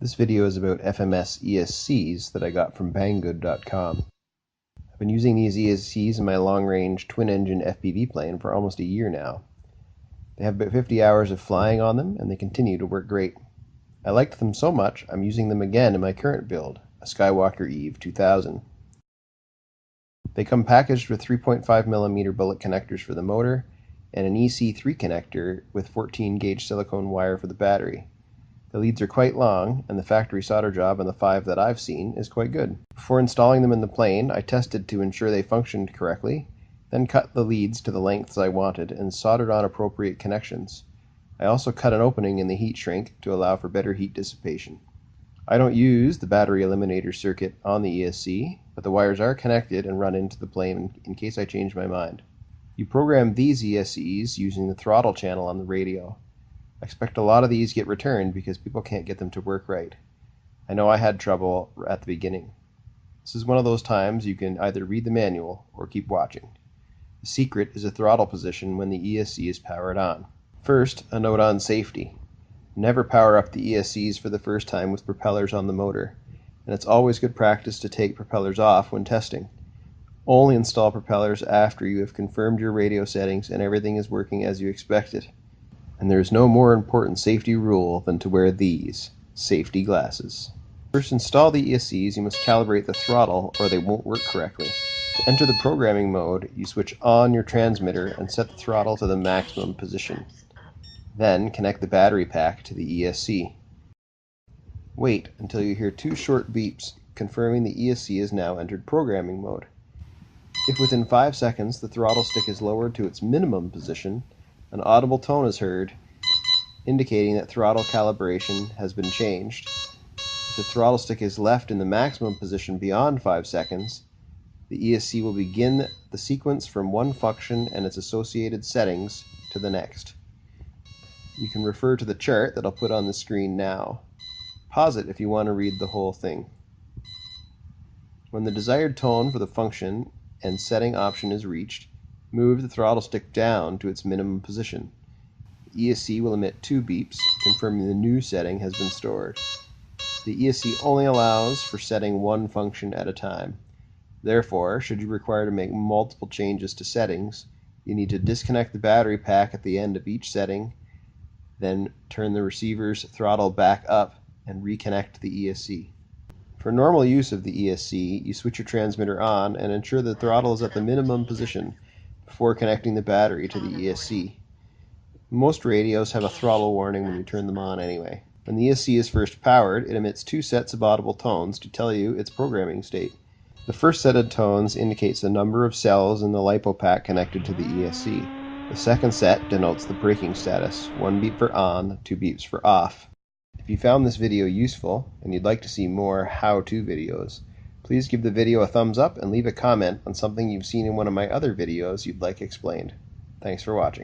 This video is about FMS ESCs that I got from banggood.com. I've been using these ESCs in my long-range twin-engine FPV plane for almost a year now. They have about 50 hours of flying on them, and they continue to work great. I liked them so much, I'm using them again in my current build, a Skywalker Eve 2000. They come packaged with 3.5mm bullet connectors for the motor, and an EC3 connector with 14-gauge silicone wire for the battery. The leads are quite long, and the factory solder job on the 5 that I've seen is quite good. Before installing them in the plane, I tested to ensure they functioned correctly, then cut the leads to the lengths I wanted and soldered on appropriate connections. I also cut an opening in the heat shrink to allow for better heat dissipation. I don't use the battery eliminator circuit on the ESC, but the wires are connected and run into the plane in case I change my mind. You program these ESCs using the throttle channel on the radio. I expect a lot of these get returned because people can't get them to work right. I know I had trouble at the beginning. This is one of those times you can either read the manual or keep watching. The secret is a throttle position when the ESC is powered on. First, a note on safety. Never power up the ESCs for the first time with propellers on the motor, and it's always good practice to take propellers off when testing. Only install propellers after you have confirmed your radio settings and everything is working as you expected. And there is no more important safety rule than to wear these safety glasses. First, install the ESCs, you must calibrate the throttle or they won't work correctly. To enter the programming mode, you switch on your transmitter and set the throttle to the maximum position. Then connect the battery pack to the ESC. Wait until you hear 2 short beeps confirming the ESC is now entered programming mode. If within 5 seconds the throttle stick is lowered to its minimum position, an audible tone is heard, indicating that throttle calibration has been changed. If the throttle stick is left in the maximum position beyond 5 seconds, the ESC will begin the sequence from one function and its associated settings to the next. You can refer to the chart that I'll put on the screen now. Pause it if you want to read the whole thing. When the desired tone for the function and setting option is reached, move the throttle stick down to its minimum position. The ESC will emit 2 beeps, confirming the new setting has been stored. The ESC only allows for setting one function at a time. Therefore, should you require to make multiple changes to settings, you need to disconnect the battery pack at the end of each setting, then turn the receiver's throttle back up and reconnect the ESC. For normal use of the ESC, you switch your transmitter on and ensure the throttle is at the minimum position before connecting the battery to the ESC. Most radios have a throttle warning when you turn them on anyway. When the ESC is first powered, it emits 2 sets of audible tones to tell you its programming state. The first set of tones indicates the number of cells in the LiPo pack connected to the ESC. The second set denotes the braking status, 1 beep for on, 2 beeps for off. If you found this video useful and you'd like to see more how-to videos, please give the video a thumbs up and leave a comment on something you've seen in one of my other videos you'd like explained. Thanks for watching.